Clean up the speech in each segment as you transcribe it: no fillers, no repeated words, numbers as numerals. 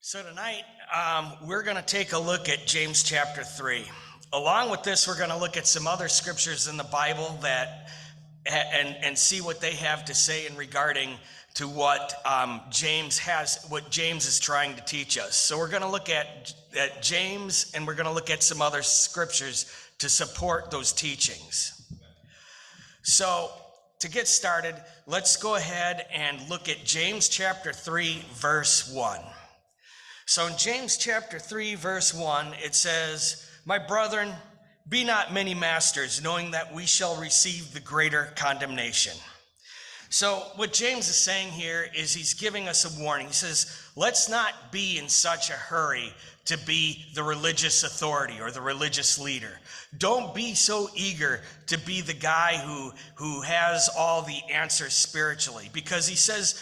So tonight, we're going to take a look at James chapter 3. Along with this, we're going to look at some other scriptures in the Bible that and see what they have to say in regarding to what James is trying to teach us. So we're going to look at James, and we're going to look at some other scriptures to support those teachings. So to get started, let's go ahead and look at James chapter 3, verse 1. So in James chapter 3, verse 1, it says, "My brethren, be not many masters, knowing that we shall receive the greater condemnation." So what James is saying here is he's giving us a warning. He says, let's not be in such a hurry to be the religious authority or the religious leader. Don't be so eager to be the guy who has all the answers spiritually, because he says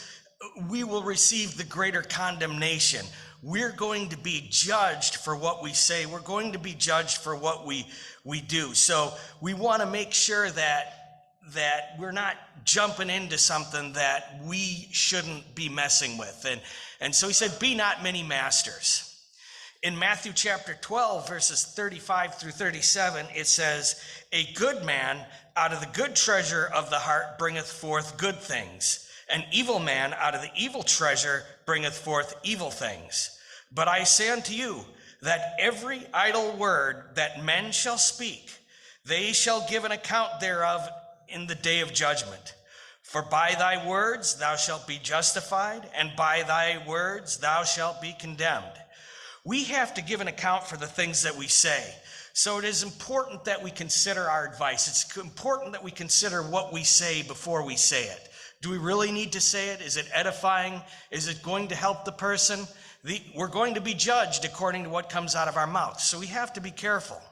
we will receive the greater condemnation. We're going to be judged for what we say. We're going to be judged for what we do. So we want to make sure that we're not jumping into something that we shouldn't be messing with. And so he said, be not many masters. In Matthew chapter 12, verses 35 through 37, it says, "A good man out of the good treasure of the heart bringeth forth good things. An evil man out of the evil treasure bringeth forth evil things. But I say unto you that every idle word that men shall speak, they shall give an account thereof in the day of judgment. For by thy words thou shalt be justified, and by thy words thou shalt be condemned." We have to give an account for the things that we say. So it is important that we consider our advice. It's important that we consider what we say before we say it. Do we really need to say it? Is it edifying? Is it going to help the person? We're going to be judged according to what comes out of our mouth. So we have to be careful.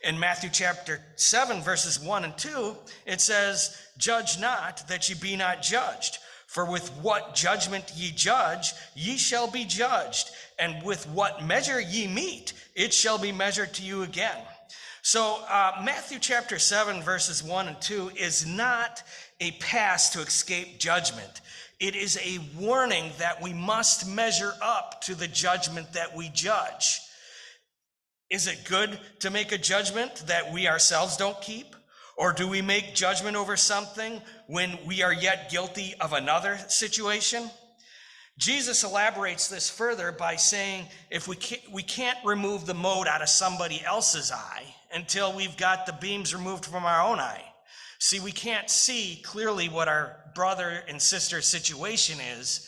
In Matthew chapter 7, verses 1 and 2, it says, "Judge not, that ye be not judged. For with what judgment ye judge, ye shall be judged. And with what measure ye mete, it shall be measured to you again." So Matthew chapter 7, verses 1 and 2 is not a pass to escape judgment. It is a warning that we must measure up to the judgment that we judge. Is it good to make a judgment that we ourselves don't keep? Or do we make judgment over something when we are yet guilty of another situation? Jesus elaborates this further by saying if we can't remove the mote out of somebody else's eye until we've got the beams removed from our own eye. See, we can't see clearly what our brother and sister's situation is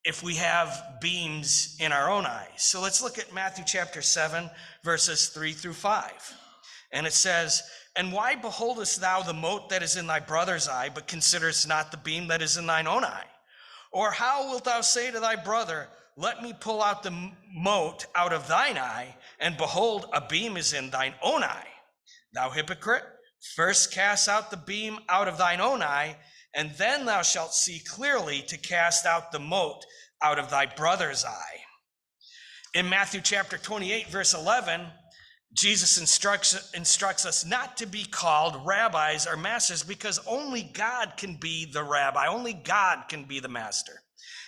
if we have beams in our own eyes. So let's look at Matthew chapter 7, verses 3 through 5. And it says, "And why beholdest thou the mote that is in thy brother's eye, but considerest not the beam that is in thine own eye? Or how wilt thou say to thy brother, Let me pull out the mote out of thine eye, and behold, a beam is in thine own eye? Thou hypocrite, first cast out the beam out of thine own eye, and then thou shalt see clearly to cast out the mote out of thy brother's eye." In Matthew chapter 28, verse 11, Jesus instructs us not to be called rabbis or masters, because only God can be the rabbi. Only God can be the master.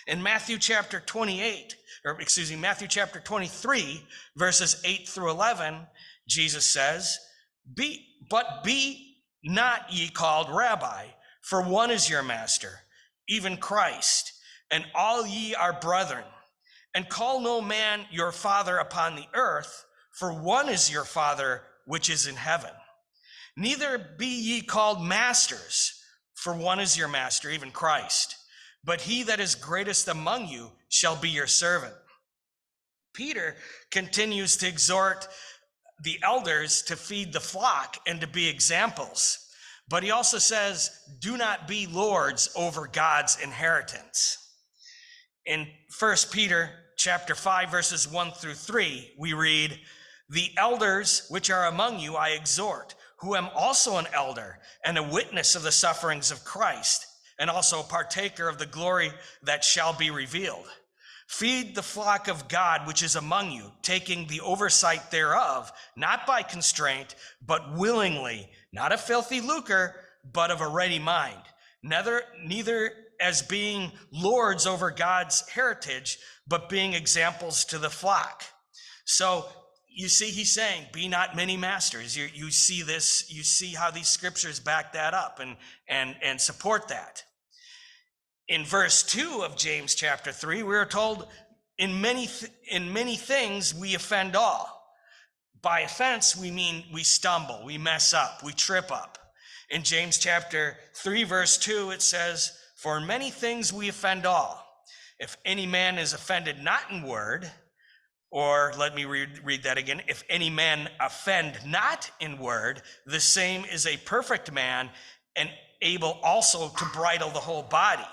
In Matthew chapter 23, verses 8 through 11, Jesus says, But be not ye called rabbi, for one is your master, even Christ, and all ye are brethren. And call no man your father upon the earth, for one is your Father which is in heaven. Neither be ye called masters, for one is your master, even Christ. But he that is greatest among you shall be your servant. Peter continues to exhort the elders to feed the flock and to be examples. But he also says, do not be lords over God's inheritance. In 1 Peter chapter 5, verses 1 through 3, we read, "The elders which are among you I exhort, who am also an elder and a witness of the sufferings of Christ, and also a partaker of the glory that shall be revealed. Feed the flock of God which is among you, taking the oversight thereof, not by constraint, but willingly, not of filthy lucre, but of a ready mind, neither as being lords over God's heritage, but being examples to the flock. So you see, he's saying, be not many masters. You see this, you see how these scriptures back that up and support that. In verse 2 of James chapter 3, we are told, in many things we offend all. By offense, we mean we stumble, we mess up, we trip up. In James chapter 3, verse 2, it says, for in many things we offend all. If any man is offended not in word, or let me read that again, if any man offend not in word, the same is a perfect man and able also to bridle the whole body.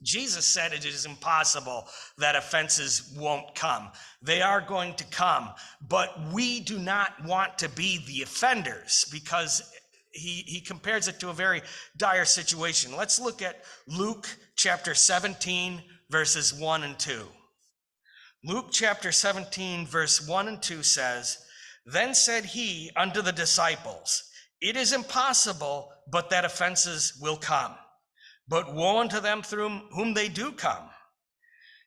Jesus said it is impossible that offenses won't come. They are going to come, but we do not want to be the offenders, because he compares it to a very dire situation. Let's look at Luke chapter 17, verses 1 and 2. Luke chapter 17, verse 1 and 2 says, then said he unto the disciples, it is impossible but that offenses will come. But woe unto them through whom they do come.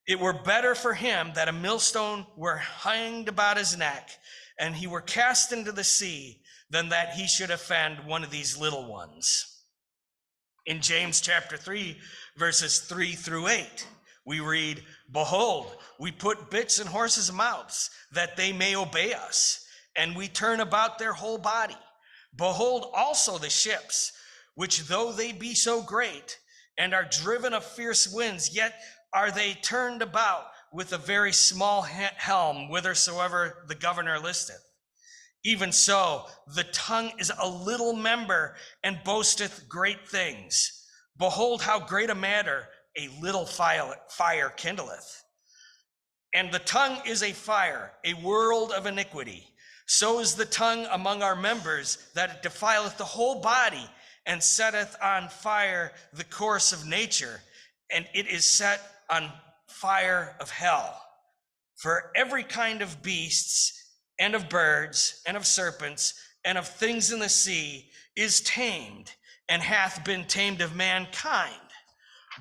It were better for him that a millstone were hanged about his neck, and he were cast into the sea, than that he should offend one of these little ones. In James chapter 3, verses 3 through 8, we read, behold, we put bits in horses' mouths, that they may obey us, and we turn about their whole body. Behold also the ships, which though they be so great, and are driven of fierce winds, yet are they turned about with a very small helm, whithersoever the governor listeth. Even so, the tongue is a little member, and boasteth great things. Behold, how great a matter a little fire kindleth. And the tongue is a fire, a world of iniquity. So is the tongue among our members, that it defileth the whole body, and setteth on fire the course of nature, and it is set on fire of hell. For every kind of beasts, and of birds, and of serpents, and of things in the sea is tamed, and hath been tamed of mankind.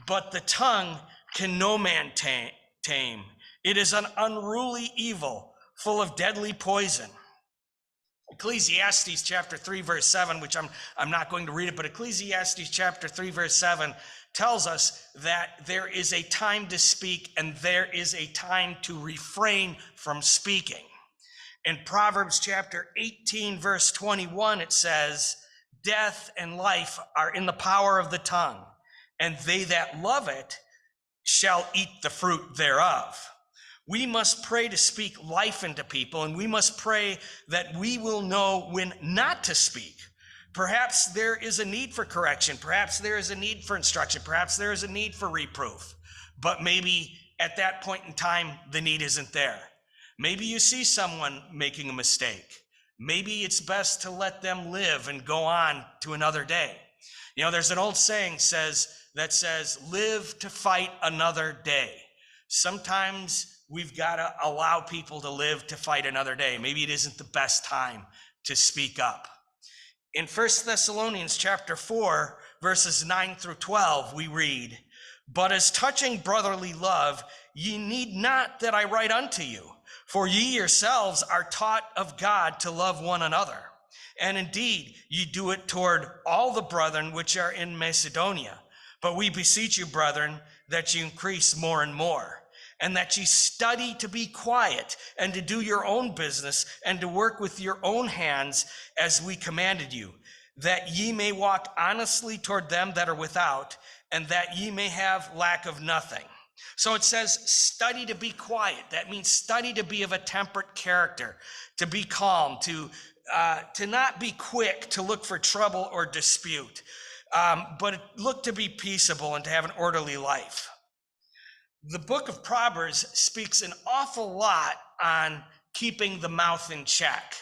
But the tongue can no man tame. It is an unruly evil, full of deadly poison. Ecclesiastes chapter 3, verse 7, which I'm not going to read it, but Ecclesiastes chapter 3, verse 7 tells us that there is a time to speak and there is a time to refrain from speaking. In Proverbs chapter 18, verse 21, it says, death and life are in the power of the tongue, and they that love it shall eat the fruit thereof. We must pray to speak life into people, and we must pray that we will know when not to speak. Perhaps there is a need for correction. Perhaps there is a need for instruction. Perhaps there is a need for reproof. But maybe at that point in time, the need isn't there. Maybe you see someone making a mistake. Maybe it's best to let them live and go on to another day. You know, there's an old saying that says, live to fight another day. Sometimes we've got to allow people to live to fight another day. Maybe it isn't the best time to speak up. In 1 Thessalonians chapter 4, verses 9 through 12, we read, but as touching brotherly love, ye need not that I write unto you, for ye yourselves are taught of God to love one another. And indeed, ye do it toward all the brethren which are in Macedonia. But we beseech you, brethren, that ye increase more and more, and that ye study to be quiet, and to do your own business, and to work with your own hands, as we commanded you, that ye may walk honestly toward them that are without, and that ye may have lack of nothing. So it says, study to be quiet. That means study to be of a temperate character, to be calm, to not be quick to look for trouble or dispute, but look to be peaceable and to have an orderly life. The book of Proverbs speaks an awful lot on keeping the mouth in check.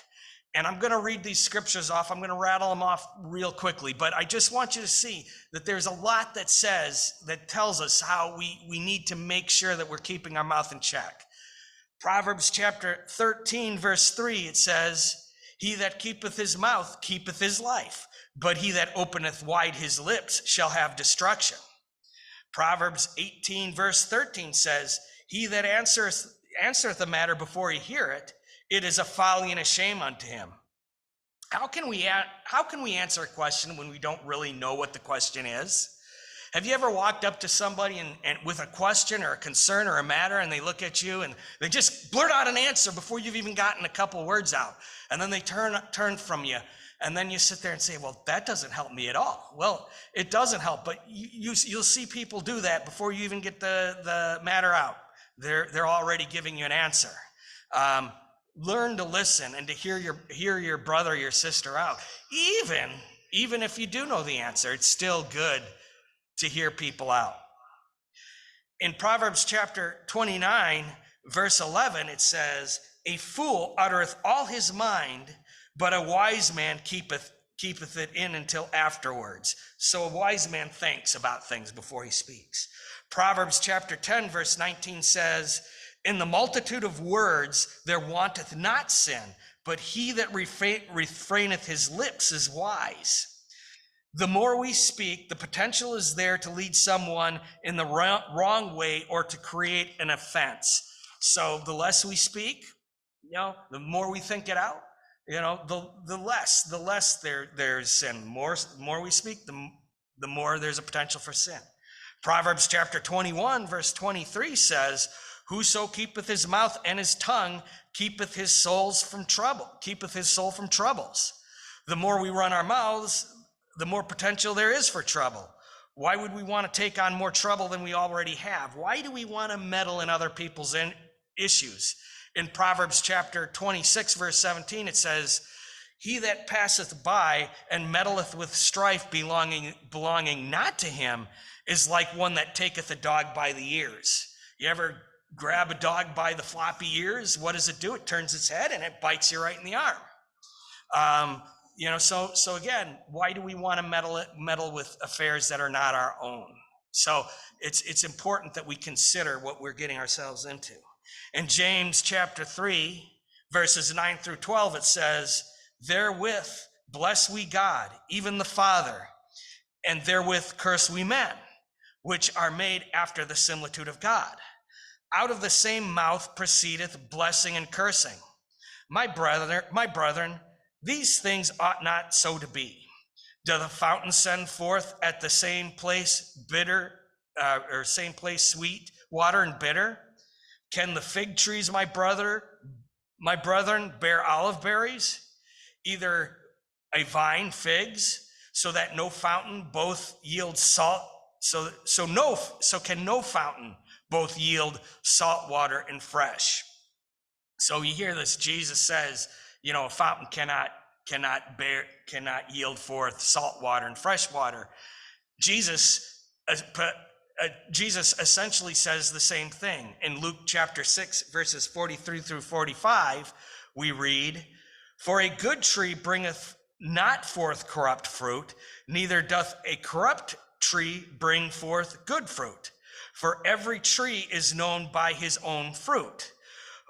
And I'm going to read these scriptures off. I'm going to rattle them off real quickly, but I just want you to see that there's a lot that tells us how we need to make sure that we're keeping our mouth in check. Proverbs chapter 13, verse 3, it says, he that keepeth his mouth keepeth his life, but he that openeth wide his lips shall have destruction. Proverbs 18 verse 13 says, he that answereth a matter before he hear it, it is a folly and a shame unto him. How can we answer a question when we don't really know what the question is? Have you ever walked up to somebody and with a question or a concern or a matter, and they look at you and they just blurt out an answer before you've even gotten a couple words out, and then they turn from you, and then you sit there and say, well, that doesn't help me at all. Well, it doesn't help, but you'll see people do that before you even get the matter out. They're already giving you an answer. Learn to listen and to hear your brother or your sister out. Even if you do know the answer, it's still good to hear people out. In Proverbs chapter 29, verse 11, it says, a fool uttereth all his mind, but a wise man keepeth it in until afterwards. So a wise man thinks about things before he speaks. Proverbs chapter 10, verse 19 says, in the multitude of words there wanteth not sin, but he that refraineth his lips is wise. The more we speak, the potential is there to lead someone in the wrong way or to create an offense. So the less we speak, the more we think it out, the less there's sin. The more we speak, the more there's a potential for sin. Proverbs chapter 21, verse 23 says, whoso keepeth his mouth and his tongue keepeth his soul from troubles. The more we run our mouths, the more potential there is for trouble. Why would we want to take on more trouble than we already have? Why do we want to meddle in other people's issues? In Proverbs chapter 26, verse 17, it says, he that passeth by and meddleth with strife belonging not to him is like one that taketh a dog by the ears. You ever grab a dog by the floppy ears? What does it do? It turns its head and it bites you right in the arm. So again, why do we want to meddle with affairs that are not our own? So it's important that we consider what we're getting ourselves into. In James chapter 3, verses 9 through 12, it says, therewith bless we God, even the Father, and therewith curse we men, which are made after the similitude of God. Out of the same mouth proceedeth blessing and cursing. My brethren, these things ought not so to be. Doth the fountain send forth at the same place sweet water and bitter? Can the fig trees, my brethren, bear olive berries? Either a vine figs, so that no fountain both yield salt, so can no fountain both yield salt water and fresh. So you hear this, Jesus says, a fountain cannot yield forth salt water and fresh water. Jesus essentially says the same thing. In Luke chapter 6, verses 43 through 45, we read, for a good tree bringeth not forth corrupt fruit, neither doth a corrupt tree bring forth good fruit. For every tree is known by his own fruit.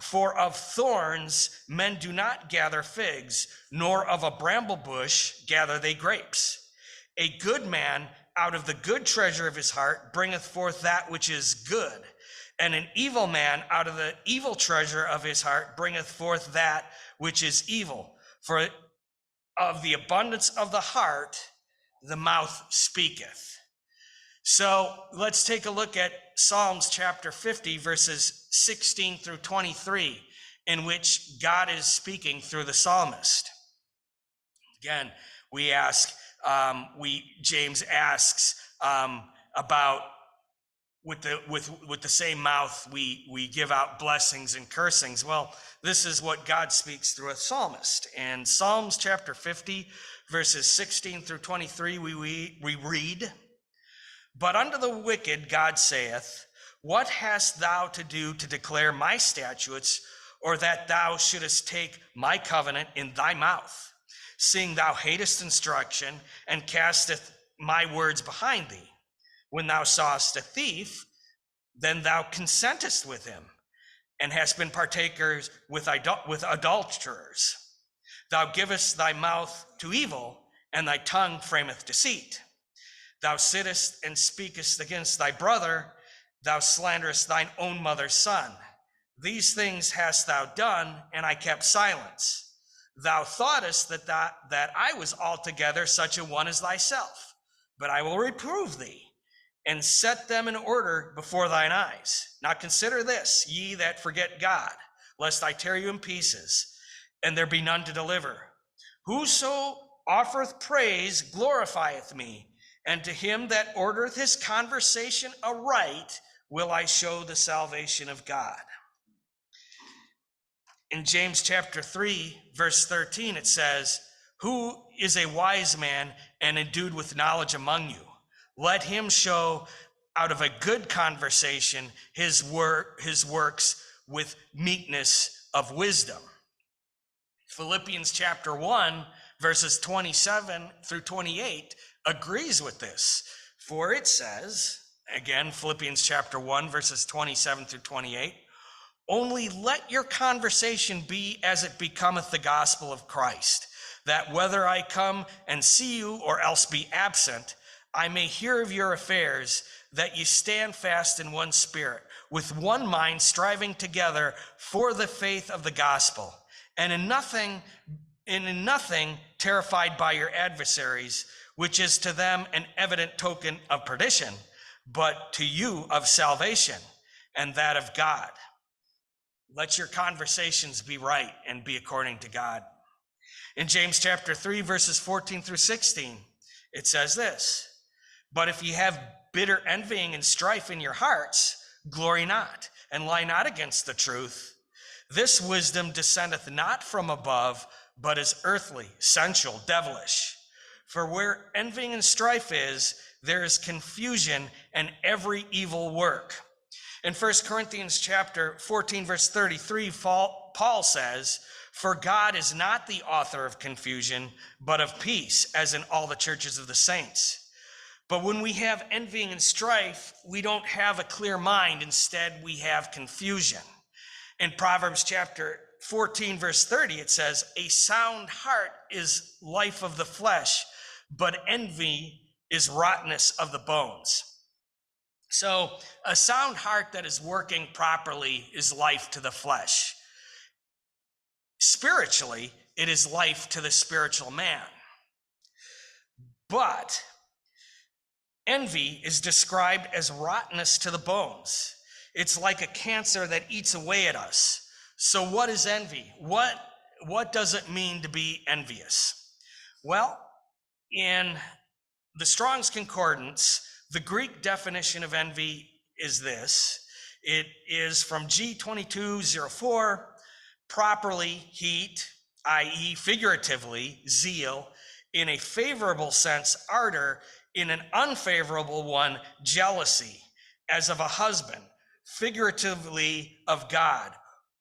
For of thorns men do not gather figs, nor of a bramble bush gather they grapes. A good man out of the good treasure of his heart bringeth forth that which is good, and an evil man out of the evil treasure of his heart bringeth forth that which is evil. For of the abundance of the heart the mouth speaketh. So let's take a look at Psalms chapter 50, verses 16 through 23, in which God is speaking through the psalmist. Again, James asks about with the same mouth we give out blessings and cursings. Well, this is what God speaks through a psalmist. In Psalms chapter 50, verses 16 through 23, we read, but unto the wicked God saith, what hast thou to do to declare my statutes, or that thou shouldest take my covenant in thy mouth, seeing thou hatest instruction, and casteth my words behind thee? When thou sawest a thief, then thou consentest with him, and hast been partakers with adulterers. Thou givest thy mouth to evil, and thy tongue frameth deceit. Thou sittest and speakest against thy brother, thou slanderest thine own mother's son. These things hast thou done, and I kept silence. Thou thoughtest that I was altogether such a one as thyself, but I will reprove thee, and set them in order before thine eyes. Now consider this, ye that forget God, lest I tear you in pieces, and there be none to deliver. Whoso offereth praise glorifieth me, and to him that ordereth his conversation aright will I show the salvation of God. In James chapter 3, verse 13, it says, who is a wise man and endued with knowledge among you? Let him show out of a good conversation his works with meekness of wisdom. Philippians chapter 1, verses 27 through 28 agrees with this. For it says, again, Philippians chapter 1, verses 27 through 28, only let your conversation be as it becometh the gospel of Christ, that whether I come and see you or else be absent, I may hear of your affairs, that ye stand fast in one spirit, with one mind striving together for the faith of the gospel, and in nothing terrified by your adversaries, which is to them an evident token of perdition, but to you of salvation, and that of God. Let your conversations be right and be according to God. In James chapter 3, verses 14 through 16, it says this, but if ye have bitter envying and strife in your hearts, glory not, and lie not against the truth. This wisdom descendeth not from above, but is earthly, sensual, devilish. For where envying and strife is, there is confusion and every evil work. In 1 Corinthians chapter 14, verse 33, Paul says, for God is not the author of confusion, but of peace, as in all the churches of the saints. But when we have envying and strife, we don't have a clear mind. Instead, we have confusion. In Proverbs chapter 14, verse 30, it says, a sound heart is life of the flesh, but envy is rottenness of the bones. So a sound heart that is working properly is life to the flesh. Spiritually, it is life to the spiritual man. But envy is described as rottenness to the bones. It's like a cancer that eats away at us. So what is envy? What does it mean to be envious? Well, in the Strong's Concordance, the Greek definition of envy is this. It is from G2204, properly heat, i.e. figuratively, zeal, in a favorable sense, ardor, in an unfavorable one, jealousy, as of a husband, figuratively of God,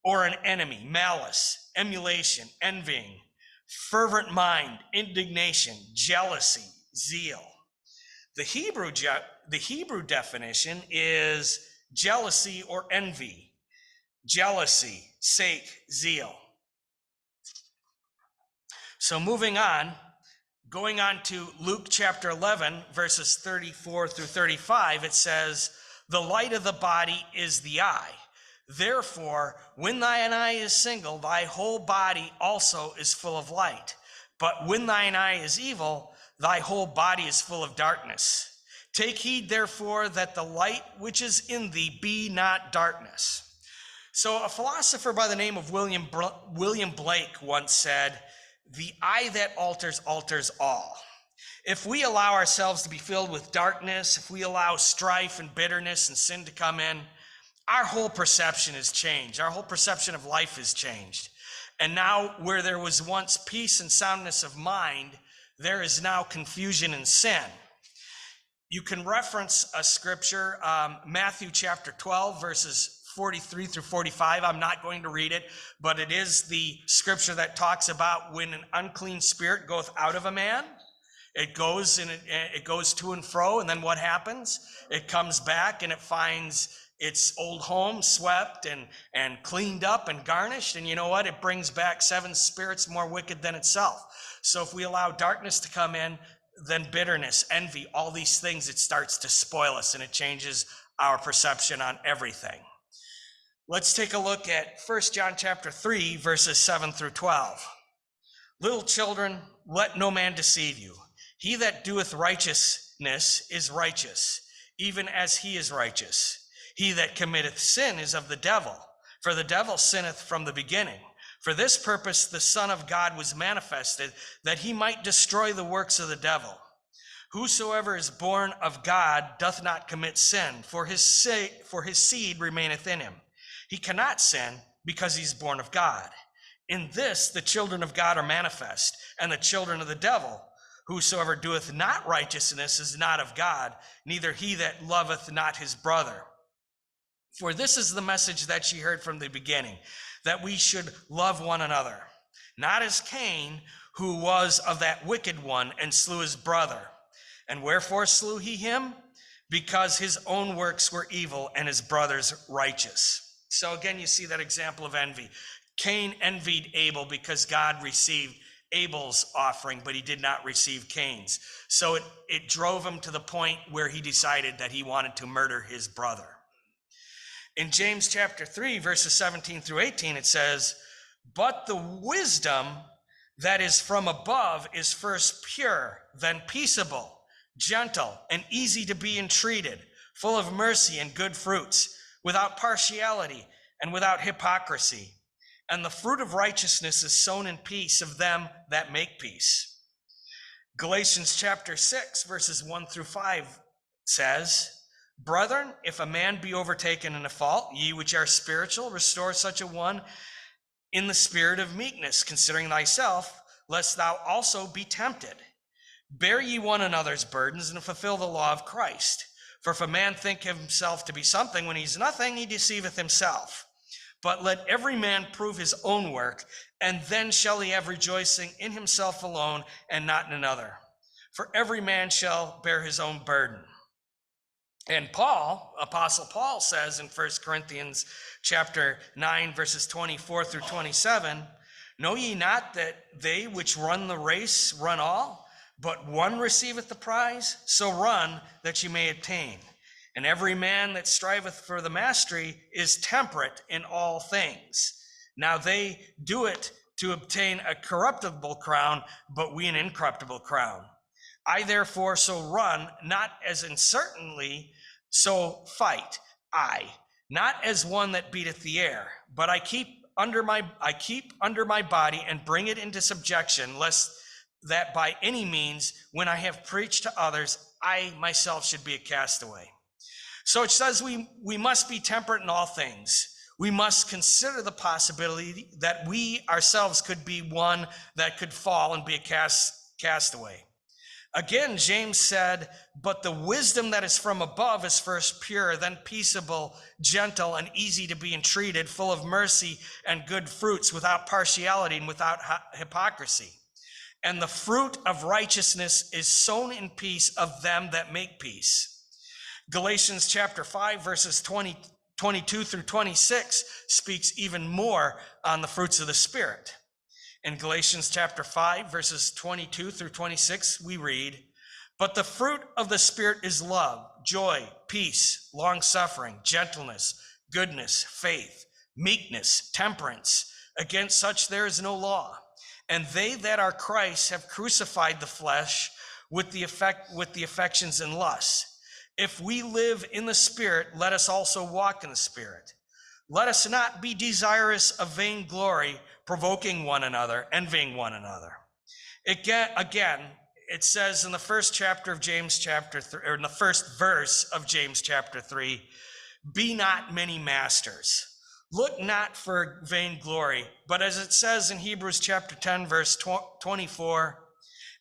or an enemy, malice, emulation, envying, fervent mind, indignation, jealousy, zeal. The Hebrew definition is jealousy or envy, jealousy, sake, zeal. So moving on, going on to Luke chapter 11, verses 34 through 35, it says, the light of the body is the eye. Therefore, when thine eye is single, thy whole body also is full of light. But when thine eye is evil, thy whole body is full of darkness. Take heed, therefore, that the light which is in thee be not darkness. So a philosopher by the name of William Blake once said, the eye that alters all. If we allow ourselves to be filled with darkness, if we allow strife and bitterness and sin to come in, our whole perception is changed. Our whole perception of life is changed. And now where there was once peace and soundness of mind, there is now confusion and sin. You can reference a scripture, Matthew chapter 12, verses 43 through 45. I'm not going to read it, but it is the scripture that talks about when an unclean spirit goeth out of a man. It goes and it goes to and fro, and then what happens? It comes back and it finds its old home swept and cleaned up and garnished. And you know what? It brings back 7 spirits more wicked than itself. So if we allow darkness to come in, then bitterness, envy, all these things, it starts to spoil us and it changes our perception on everything. Let's take a look at 1 John chapter 3, verses 7 through 12. Little children, let no man deceive you. He that doeth righteousness is righteous, even as he is righteous. He that committeth sin is of the devil, for the devil sinneth from the beginning. For this purpose the Son of God was manifested, that he might destroy the works of the devil. Whosoever is born of God doth not commit sin, for his seed remaineth in him. He cannot sin, because he is born of God. In this the children of God are manifest, and the children of the devil. Whosoever doeth not righteousness is not of God, neither he that loveth not his brother. For this is the message that ye heard from the beginning, that we should love one another. Not as Cain, who was of that wicked one, and slew his brother. And wherefore slew he him? Because his own works were evil, and his brother's righteous. So again, you see that example of envy. Cain envied Abel because God received Abel's offering, but he did not receive Cain's. So it drove him to the point where he decided that he wanted to murder his brother. In James chapter 3, verses 17 through 18, it says, but the wisdom that is from above is first pure, then peaceable, gentle, and easy to be entreated, full of mercy and good fruits, without partiality and without hypocrisy. And the fruit of righteousness is sown in peace of them that make peace. Galatians chapter 6, verses 1 through 5 says, brethren, if a man be overtaken in a fault, ye which are spiritual, restore such a one in the spirit of meekness, considering thyself, lest thou also be tempted. Bear ye one another's burdens, and fulfill the law of Christ. For if a man think himself to be something when he's nothing, he deceiveth himself. But let every man prove his own work, and then shall he have rejoicing in himself alone, and not in another. For every man shall bear his own burden. And Paul, Apostle Paul, says in 1 Corinthians chapter 9, verses 24 through 27, know ye not that they which run the race run all, but one receiveth the prize? So run that you may obtain. And every man that striveth for the mastery is temperate in all things. Now they do it to obtain a corruptible crown, but we an incorruptible crown. I therefore so run, not as uncertainly, so fight I, not as one that beateth the air, but I keep under my body and bring it into subjection, lest that by any means, when I have preached to others, I myself should be a castaway. So it says we must be temperate in all things. We must consider the possibility that we ourselves could be one that could fall and be a castaway. Again, James said, but the wisdom that is from above is first pure, then peaceable, gentle, and easy to be entreated, full of mercy and good fruits, without partiality and without hypocrisy. And the fruit of righteousness is sown in peace of them that make peace. Galatians chapter 5, verses 22 through 26 speaks even more on the fruits of the Spirit. In Galatians chapter 5, verses 22 through 26, we read, but the fruit of the Spirit is love, joy, peace, long-suffering, gentleness, goodness, faith, meekness, temperance. Against such there is no law. And they that are Christ have crucified the flesh with the affections and lusts. If we live in the Spirit, let us also walk in the Spirit. Let us not be desirous of vainglory, provoking one another, envying one another. Again, it says in the first chapter of James chapter 3, or in the first verse of James chapter 3, be not many masters. Look not for vainglory, but as it says in Hebrews chapter 10, verse 24,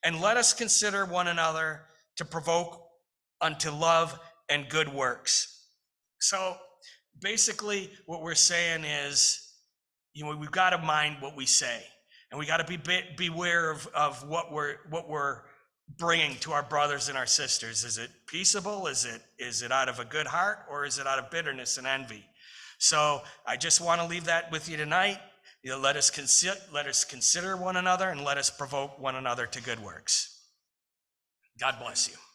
and let us consider one another to provoke unto love and good works. So basically what we're saying is, we've got to mind what we say, and we got to beware of what we're bringing to our brothers and our sisters. Is it peaceable? Is it out of a good heart, or is it out of bitterness and envy? So I just want to leave that with you tonight. Let us consider one another, and let us provoke one another to good works. God bless you.